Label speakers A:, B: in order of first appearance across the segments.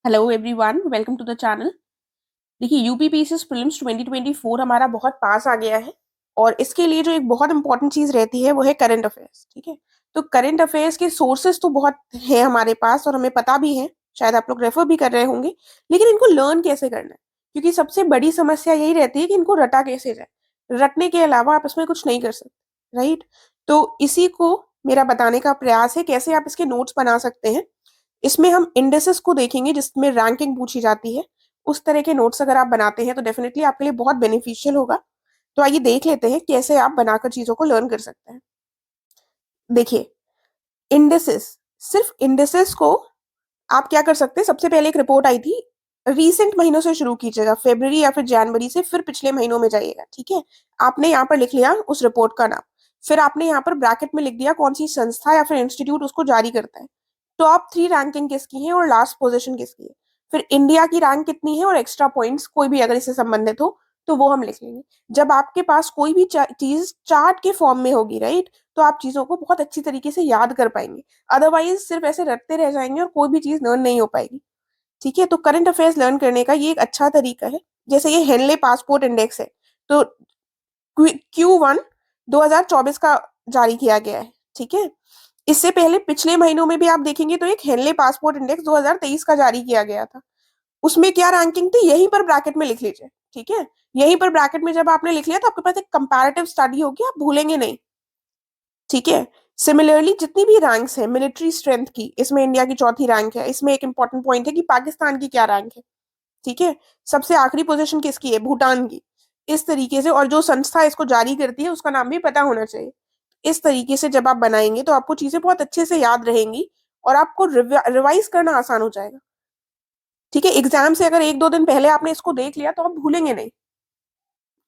A: Hello everyone, welcome to the channel. देखिए, UPPCS prelims 2024 हमारा बहुत पास आ गया है और इसके लिए जो एक बहुत इंपॉर्टेंट चीज रहती है वो है करंट अफेयर्स। ठीक है, तो करंट अफेयर्स के सोर्सेज तो बहुत है हमारे पास और हमें पता भी है, शायद आप लोग रेफर भी कर रहे होंगे, लेकिन इनको लर्न कैसे करना है, क्योंकि सबसे बड़ी समस्या यही रहती है कि इनको रटा कैसे जाए। रटने के अलावा आप इसमें कुछ नहीं कर सकते, राइट। तो इसी को मेरा बताने का प्रयास है कैसे आप इसके नोट्स बना सकते हैं। इसमें हम इंडेक्सेस को देखेंगे जिसमें रैंकिंग पूछी जाती है। उस तरह के नोट्स अगर आप बनाते हैं तो डेफिनेटली आपके लिए बहुत बेनिफिशियल होगा। तो आइए देख लेते हैं कैसे आप बनाकर चीजों को लर्न कर सकते हैं। देखिए, इंडेक्सेस, सिर्फ इंडेक्सेस को आप क्या कर सकते हैं, सबसे पहले एक रिपोर्ट आई थी, रीसेंट महीनों से शुरू कीजिएगा, फेब्रुवरी या फिर जनवरी से, फिर पिछले महीनों में जाइएगा। ठीक है, आपने यहाँ पर लिख लिया उस रिपोर्ट का नाम, फिर आपने यहाँ पर ब्रैकेट में लिख दिया कौन सी संस्था या फिर इंस्टीट्यूट उसको जारी करता है, टॉप 3 रैंकिंग किसकी है और लास्ट पोजीशन किसकी है, फिर इंडिया की रैंक कितनी है और एक्स्ट्रा पॉइंट्स कोई भी अगर इससे संबंधित हो तो वो हम लिख लेंगे। जब आपके पास कोई भी चीज चार्ट के फॉर्म में होगी, राइट, तो आप चीजों को बहुत अच्छी तरीके से याद कर पाएंगे। अदरवाइज सिर्फ ऐसे रटते रह जाएंगे और कोई भी चीज लर्न नहीं हो पाएगी। ठीक है, तो करंट अफेयर्स लर्न करने का ये एक अच्छा तरीका है। जैसे ये हेनले पासपोर्ट इंडेक्स है, तो Q1 2024 का जारी किया गया है। ठीक है, इससे पहले पिछले महीनों में भी आप देखेंगे तो एक हेनले पासपोर्ट इंडेक्स 2023 का जारी किया गया था। उसमें क्या रैंकिंग थी यहीं पर ब्रैकेट में लिख लीजिए। ठीक है, यहीं पर ब्रैकेट में जब आपने लिख लिया तो आपके पास एक कंपैरेटिव स्टडी होगी, आप भूलेंगे नहीं। ठीक है, सिमिलरली जितनी भी रैंक्स हैं मिलिट्री स्ट्रेंथ की, इसमें इंडिया की चौथी रैंक है। इसमें एक इंपॉर्टेंट पॉइंट है कि पाकिस्तान की क्या रैंक है। ठीक है, सबसे आखिरी पोजीशन किसकी है, भूटान की। इस तरीके से, और जो संस्था इसको जारी करती है उसका नाम भी पता होना चाहिए। इस तरीके से जब आप बनाएंगे तो आपको चीजें बहुत अच्छे से याद रहेंगी और आपको रिवाइज करना आसान हो जाएगा। ठीक है, एग्जाम से अगर एक दो दिन पहले आपने इसको देख लिया तो आप भूलेंगे नहीं।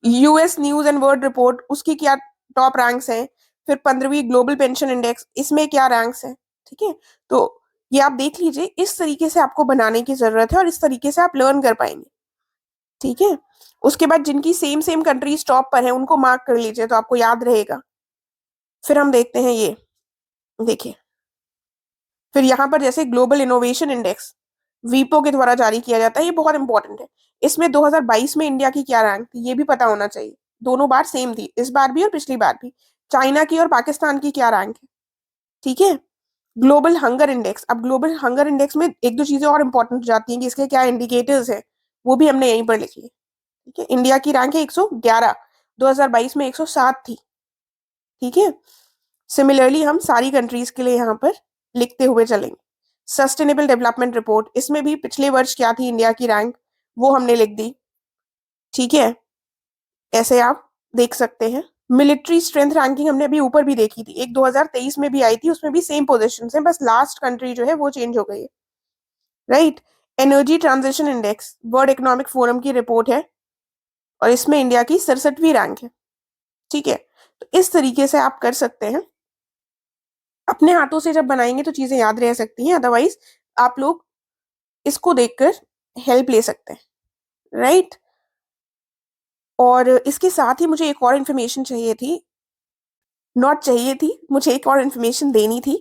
A: US news and world report, उसकी क्या टॉप रैंक्स हैं, फिर 15वीं ग्लोबल पेंशन इंडेक्स, इसमें क्या रैंक्स हैं। ठीक है, तो ये आप देख लीजिए, इस तरीके से आपको बनाने की जरूरत है और इस तरीके से आप लर्न कर पाएंगे। ठीक है, उसके बाद जिनकी सेम सेम कंट्रीज टॉप पर है उनको मार्क कर लीजिए तो आपको याद रहेगा। फिर हम देखते हैं ये, देखिए, फिर यहाँ पर जैसे ग्लोबल इनोवेशन इंडेक्स वीपो के द्वारा जारी किया जाता है, ये बहुत इंपॉर्टेंट है। इसमें 2022 में इंडिया की क्या रैंक थी ये भी पता होना चाहिए। दोनों बार सेम थी, इस बार भी और पिछली बार भी। चाइना की और पाकिस्तान की क्या रैंक है। ठीक है, ग्लोबल हंगर इंडेक्स, अब ग्लोबल हंगर इंडेक्स में एक दो चीजें और इंपॉर्टेंट हो जाती हैं कि इसके क्या इंडिकेटर्स हैं, वो भी हमने यहीं पर लिख लिए। ठीक है, इंडिया की रैंक है 111, 2022 में 107 थी। ठीक है, सिमिलरली हम सारी कंट्रीज के लिए यहाँ पर लिखते हुए चलेंगे। सस्टेनेबल डेवलपमेंट रिपोर्ट, इसमें भी पिछले वर्ष क्या थी इंडिया की रैंक, वो हमने लिख दी। ठीक है, ऐसे आप देख सकते हैं। मिलिट्री स्ट्रेंथ रैंकिंग हमने अभी ऊपर भी देखी थी, एक 2023 में भी आई थी, उसमें भी सेम पोजीशन है, बस लास्ट कंट्री जो है वो चेंज हो गई है, right. Energy transition index world economic forum की रिपोर्ट है और इसमें इंडिया की 67वीं रैंक है। ठीक है, तो इस तरीके से आप कर सकते हैं। अपने हाथों से जब बनाएंगे तो चीजें याद रह सकती हैं, अदरवाइज आप लोग इसको देखकर हेल्प ले सकते हैं, राइट। और इसके साथ ही मुझे एक और इन्फॉर्मेशन चाहिए थी, नॉट चाहिए थी, मुझे एक और इन्फॉर्मेशन देनी थी।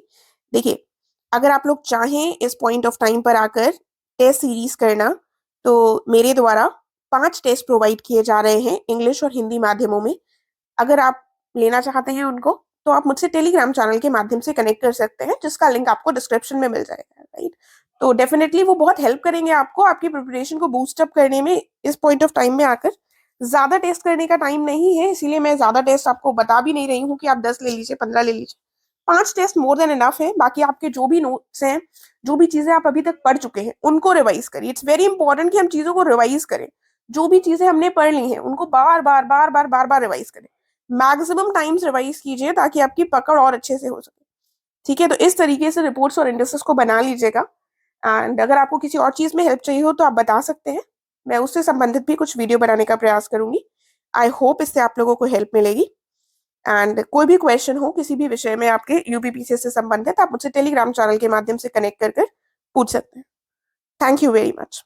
A: देखिए, अगर आप लोग चाहें इस पॉइंट ऑफ टाइम पर आकर टेस्ट सीरीज करना, तो मेरे द्वारा 5 टेस्ट प्रोवाइड किए जा रहे हैं इंग्लिश और हिंदी माध्यमों में। अगर आप लेना चाहते हैं उनको तो आप मुझसे टेलीग्राम चैनल के माध्यम से कनेक्ट कर सकते हैं, जिसका लिंक आपको डिस्क्रिप्शन में मिल जाएगा, राइट। तो डेफिनेटली वो बहुत हेल्प करेंगे आपको आपकी प्रिपरेशन को बूस्ट अप करने में। इस पॉइंट ऑफ टाइम में आकर ज्यादा टेस्ट करने का टाइम नहीं है, इसीलिए मैं ज्यादा टेस्ट आपको बता भी नहीं रही हूँ कि आप 10 ले लीजिए, 15 ले लीजिए। 5 टेस्ट मोर देन इनफ है। बाकी आपके जो भी नोट्स हैं, जो भी चीजें आप अभी तक पढ़ चुके हैं उनको रिवाइज करिए। इट्स वेरी इंपॉर्टेंट कि हम चीजों को रिवाइज करें। जो भी चीजें हमने पढ़ ली हैं उनको बार बार बार बार बार बार रिवाइज करें। मैक्सिमम टाइम्स रिवाइज कीजिए ताकि आपकी पकड़ और अच्छे से हो सके। ठीक है, तो इस तरीके से रिपोर्ट्स और इंडेक्सेस को बना लीजिएगा। एंड अगर आपको किसी और चीज में हेल्प चाहिए हो तो आप बता सकते हैं, मैं उससे संबंधित भी कुछ वीडियो बनाने का प्रयास करूंगी। आई होप इससे आप लोगों को हेल्प मिलेगी। एंड कोई भी क्वेश्चन हो किसी भी विषय में आपके यूपीपीसीएस से संबंधित, आप मुझसे टेलीग्राम चैनल के माध्यम से कनेक्ट कर पूछ सकते हैं। Thank you very much.